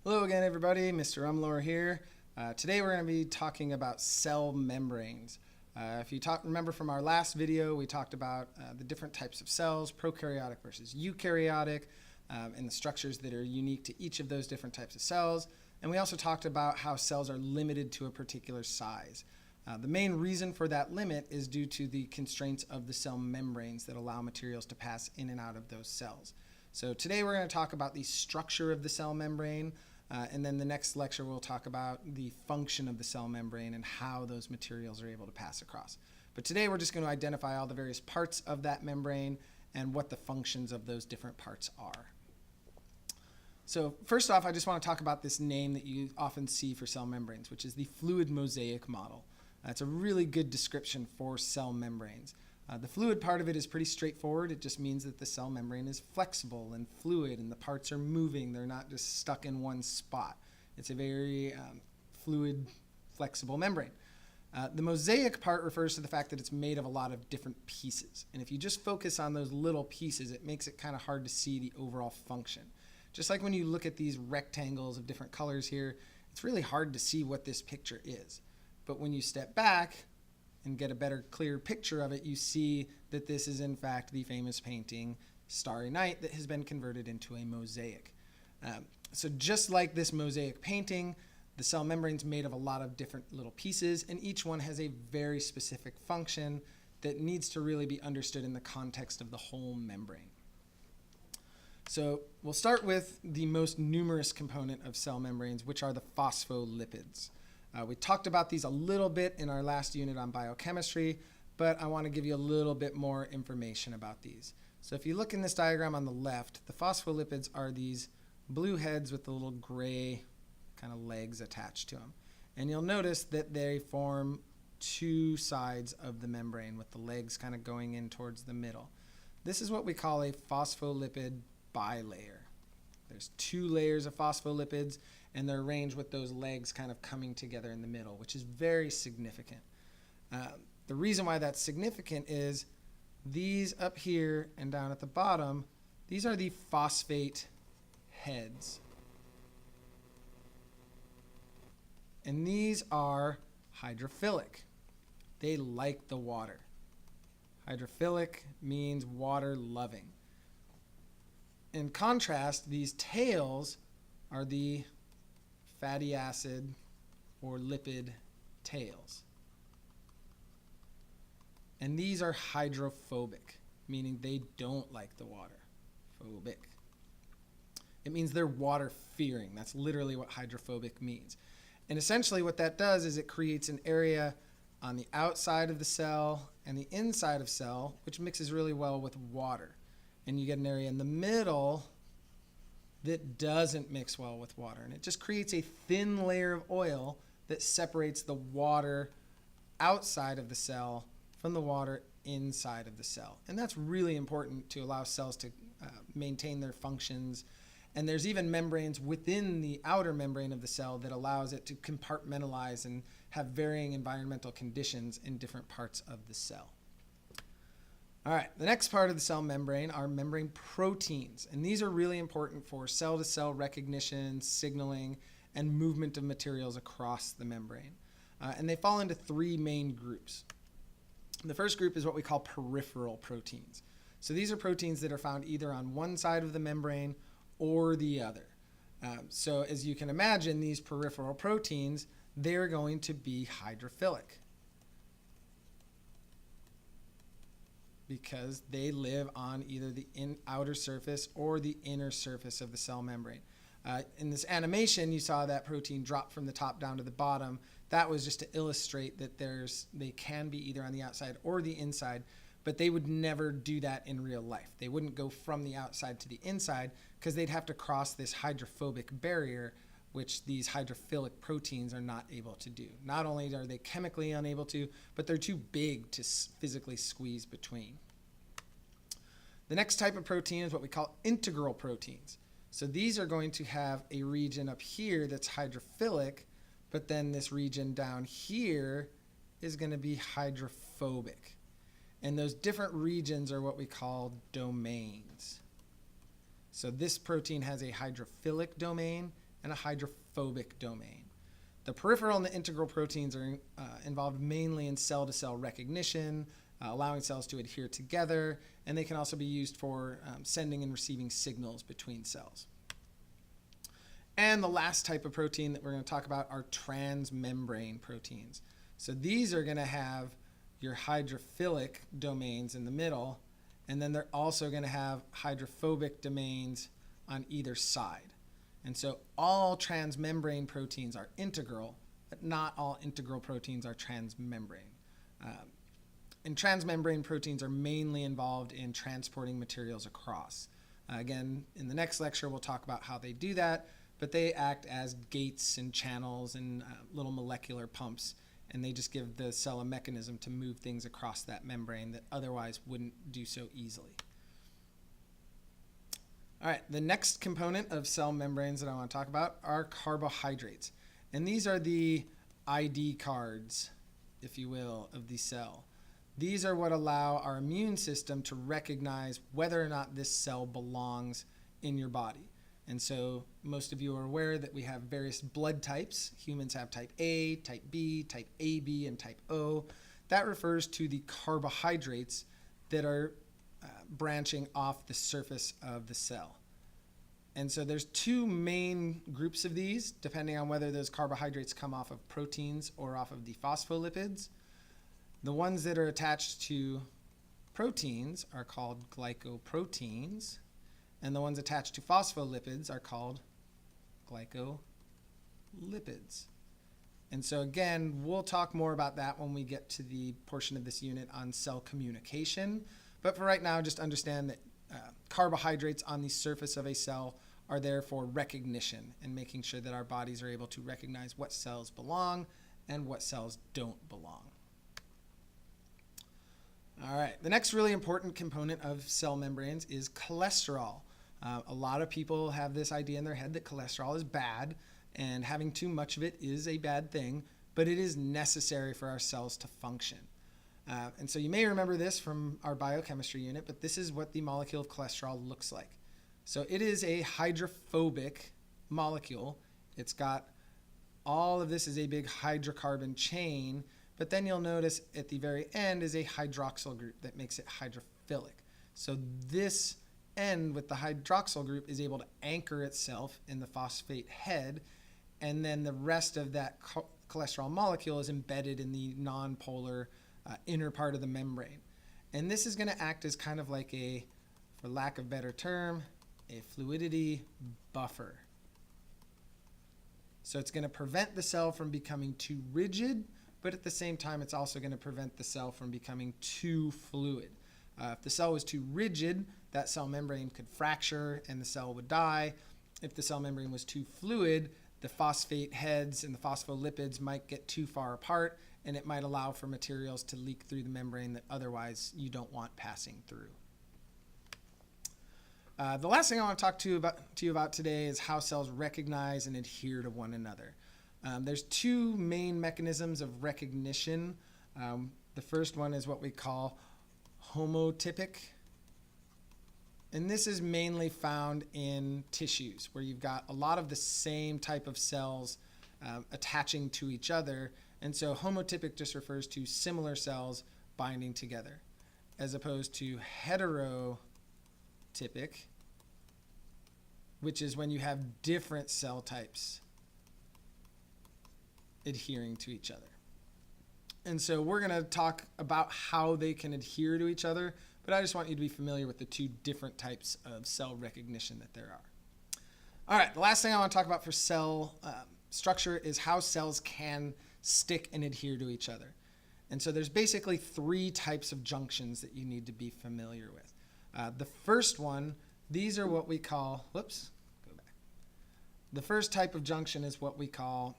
Hello again, everybody. Mr. Umlor here. Today we're going to be talking about cell membranes. If you remember from our last video, we talked about the different types of cells, prokaryotic versus eukaryotic, and the structures that are unique to each of those different types of cells. And we also talked about how cells are limited to a particular size. The main reason for that limit is due to the constraints of the cell membranes that allow materials to pass in and out of those cells. So today we're going to talk about the structure of the cell membrane, and then the next lecture we'll talk about the function of the cell membrane and how those materials are able to pass across. But today we're just going to identify all the various parts of that membrane and what the functions of those different parts are. So first off, I just want to talk about this name that you often see for cell membranes, which is the fluid mosaic model. It's a really good description for cell membranes. The fluid part of it is pretty straightforward. It just means that the cell membrane is flexible and fluid and the parts are moving. They're not just stuck in one spot. It's a very fluid, flexible membrane. The mosaic part refers to the fact that it's made of a lot of different pieces. And if you just focus on those little pieces, it makes it kind of hard to see the overall function. Just like when you look at these rectangles of different colors here, it's really hard to see what this picture is. But when you step back and get a better, clear picture of it, you see that this is in fact the famous painting Starry Night that has been converted into a mosaic. So just like this mosaic painting, the cell membrane is made of a lot of different little pieces, and each one has a very specific function that needs to really be understood in the context of the whole membrane. So we'll start with the most numerous component of cell membranes, which are the phospholipids. We talked about these a little bit in our last unit on biochemistry, but I want to give you a little bit more information about these. So if you look in this diagram on the left, the phospholipids are these blue heads with the little gray kind of legs attached to them. And you'll notice that they form two sides of the membrane with the legs kind of going in towards the middle. This is what we call a phospholipid bilayer. There's two layers of phospholipids, and they're arranged with those legs kind of coming together in the middle, which is very significant. The reason why that's significant is these up here and down at the bottom, these are the phosphate heads. And these are hydrophilic. They like the water. Hydrophilic means water-loving. In contrast, these tails are the fatty acid or lipid tails. And these are hydrophobic, meaning they don't like the water. Phobic. It means they're water-fearing. That's literally what hydrophobic means. And essentially what that does is it creates an area on the outside of the cell and the inside of cell, which mixes really well with water. And you get an area in the middle that doesn't mix well with water. And it just creates a thin layer of oil that separates the water outside of the cell from the water inside of the cell. And that's really important to allow cells to maintain their functions. And there's even membranes within the outer membrane of the cell that allows it to compartmentalize and have varying environmental conditions in different parts of the cell. All right, the next part of the cell membrane are membrane proteins, and these are really important for cell-to-cell recognition, signaling, and movement of materials across the membrane. And they fall into three main groups. The first group is what we call peripheral proteins. So these are proteins that are found either on one side of the membrane or the other. So as you can imagine, these peripheral proteins, they're going to be hydrophilic, because they live on either the outer surface or the inner surface of the cell membrane. In this animation, you saw that protein drop from the top down to the bottom. That was just to illustrate that they can be either on the outside or the inside, but they would never do that in real life. They wouldn't go from the outside to the inside because they'd have to cross this hydrophobic barrier, which these hydrophilic proteins are not able to do. Not only are they chemically unable to, but they're too big to physically squeeze between. The next type of protein is what we call integral proteins. So these are going to have a region up here that's hydrophilic, but then this region down here is going to be hydrophobic. And those different regions are what we call domains. So this protein has a hydrophilic domain and a hydrophobic domain. The peripheral and the integral proteins are involved mainly in cell-to-cell recognition, allowing cells to adhere together, and they can also be used for sending and receiving signals between cells. And the last type of protein that we're going to talk about are transmembrane proteins. So these are going to have your hydrophilic domains in the middle, and then they're also going to have hydrophobic domains on either side. And so all transmembrane proteins are integral, but not all integral proteins are transmembrane. And transmembrane proteins are mainly involved in transporting materials across. Again, in the next lecture, we'll talk about how they do that, but they act as gates and channels and little molecular pumps, and they just give the cell a mechanism to move things across that membrane that otherwise wouldn't do so easily. All right, the next component of cell membranes that I want to talk about are carbohydrates. And these are the ID cards, if you will, of the cell. These are what allow our immune system to recognize whether or not this cell belongs in your body. And so most of you are aware that we have various blood types. Humans have type A, type B, type AB, and type O. That refers to the carbohydrates that are branching off the surface of the cell. And so there's two main groups of these, depending on whether those carbohydrates come off of proteins or off of the phospholipids. The ones that are attached to proteins are called glycoproteins, and the ones attached to phospholipids are called glycolipids. And so again, we'll talk more about that when we get to the portion of this unit on cell communication. But for right now, just understand that carbohydrates on the surface of a cell are there for recognition and making sure that our bodies are able to recognize what cells belong and what cells don't belong. All right, the next really important component of cell membranes is cholesterol. A lot of people have this idea in their head that cholesterol is bad, and having too much of it is a bad thing, but it is necessary for our cells to function. And so you may remember this from our biochemistry unit, but this is what the molecule of cholesterol looks like. So it is a hydrophobic molecule. It's got all of this is a big hydrocarbon chain, but then you'll notice at the very end is a hydroxyl group that makes it hydrophilic. So this end with the hydroxyl group is able to anchor itself in the phosphate head, and then the rest of that cholesterol molecule is embedded in the nonpolar inner part of the membrane. And this is going to act as kind of like a, for lack of a better term, a fluidity buffer. So it's going to prevent the cell from becoming too rigid, but at the same time, it's also going to prevent the cell from becoming too fluid. If the cell was too rigid, that cell membrane could fracture and the cell would die. If the cell membrane was too fluid, the phosphate heads and the phospholipids might get too far apart, and it might allow for materials to leak through the membrane that otherwise you don't want passing through. The last thing I want to talk to you about today is how cells recognize and adhere to one another. There's two main mechanisms of recognition. The first one is what we call homotypic. And this is mainly found in tissues where you've got a lot of the same type of cells attaching to each other. And so homotypic just refers to similar cells binding together, as opposed to heterotypic, which is when you have different cell types adhering to each other. And so we're going to talk about how they can adhere to each other, but I just want you to be familiar with the two different types of cell recognition that there are. All right, the last thing I want to talk about for cell structure is how cells can stick and adhere to each other. And so there's basically three types of junctions that you need to be familiar with. The first one, these are what we call, The first type of junction is what we call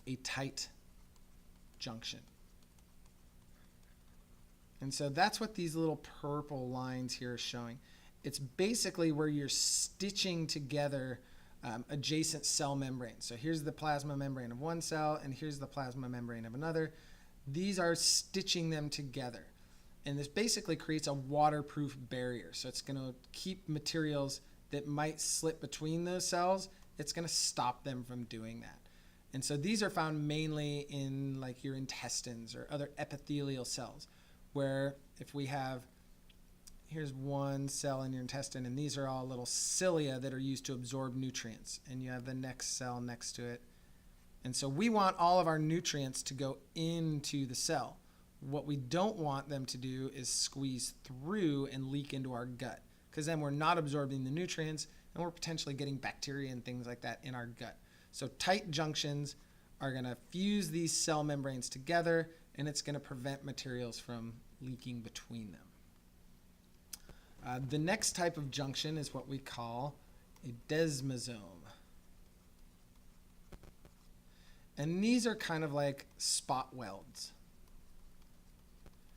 a tight junction. And so that's what these little purple lines here are showing. It's basically where you're stitching together adjacent cell membranes. So here's the plasma membrane of one cell, and here's the plasma membrane of another. These are stitching them together. And this basically creates a waterproof barrier. So it's going to keep materials that might slip between those cells it's going to stop them from doing that. And so these are found mainly in like your intestines or other epithelial cells, where if we have, here's one cell in your intestine, and these are all little cilia that are used to absorb nutrients, and you have the next cell next to it. And so we want all of our nutrients to go into the cell. What we don't want them to do is squeeze through and leak into our gut, because then we're not absorbing the nutrients and we're potentially getting bacteria and things like that in our gut. So tight junctions are going to fuse these cell membranes together, and it's going to prevent materials from leaking between them. The next type of junction is what we call a desmosome. And these are kind of like spot welds.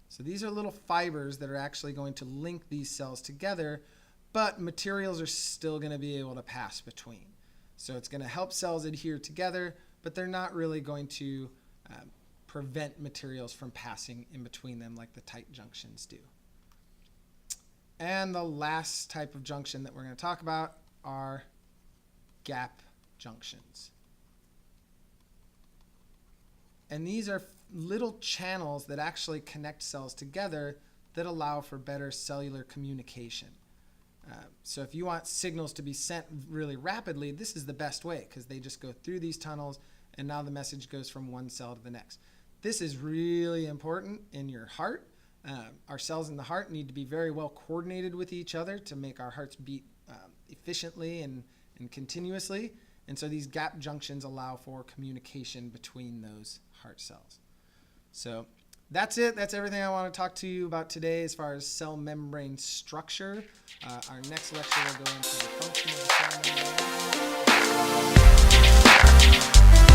So these are little fibers that are actually going to link these cells together, but materials are still going to be able to pass between. So it's going to help cells adhere together, but they're not really going to prevent materials from passing in between them like the tight junctions do. And the last type of junction that we're going to talk about are gap junctions. And these are little channels that actually connect cells together that allow for better cellular communication. So if you want signals to be sent really rapidly, this is the best way, because they just go through these tunnels and now the message goes from one cell to the next. This is really important in your heart. Our cells in the heart need to be very well coordinated with each other to make our hearts beat efficiently and continuously. And so these gap junctions allow for communication between those heart cells. So that's it. That's everything I want to talk to you about today as far as cell membrane structure. Our next lecture will go into the function of the cell membrane.